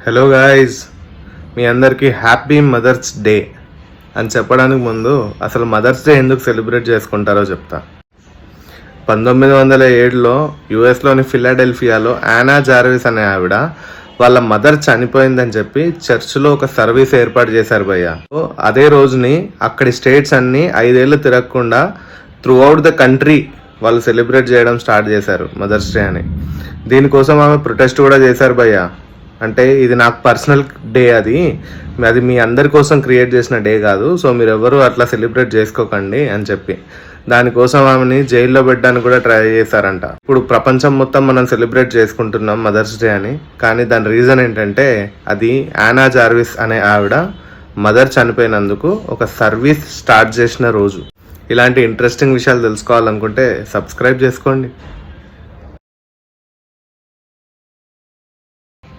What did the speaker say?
Hello guys, మీ అందరికీ happy mother's day అని చెప్పడానికి ముందు అసలు మదర్స్ డే ఎందుకు సెలబ్రేట్ చేసుకుంటారో చెప్తా. 1907లో యుఎస్లోని ఫిలాడెల్ఫియాలో యానా జార్విస్ అనే ఆవిడ వాళ్ళ మదర్ చనిపోయిందని చెప్పి చర్చిలో ఒక సర్వీస్ ఏర్పాటు చేశారు భయ్య. అదే రోజుని అక్కడి స్టేట్స్ అన్ని 5 ఏళ్ళు తిరగకుండా త్రూ అవుట్ ద కంట్రీ వాళ్ళు సెలబ్రేట్ చేయడం స్టార్ట్ చేశారు మదర్స్ డే అని. దీనికోసం ఆమె ప్రొటెస్ట్ కూడా చేశారు భయ్య. అంటే ఇది నాకు పర్సనల్ డే, అది మీ అందరి కోసం క్రియేట్ చేసిన డే కాదు, సో మీరు ఎవరు అట్లా సెలబ్రేట్ చేసుకోకండి అని చెప్పి దానికోసం ఆమెని జైల్లో పెట్టడానికి కూడా ట్రై చేశారంట. ఇప్పుడు ప్రపంచం మొత్తం మనం సెలబ్రేట్ చేసుకుంటున్నాం మదర్స్ డే అని, కానీ దాని రీజన్ ఏంటంటే అది యానా జార్విస్ అనే ఆవిడ మదర్ చనిపోయినందుకు ఒక సర్వీస్ స్టార్ట్ చేసిన రోజు. ఇలాంటి ఇంట్రెస్టింగ్ విషయాలు తెలుసుకోవాలనుకుంటే సబ్స్క్రైబ్ చేసుకోండి.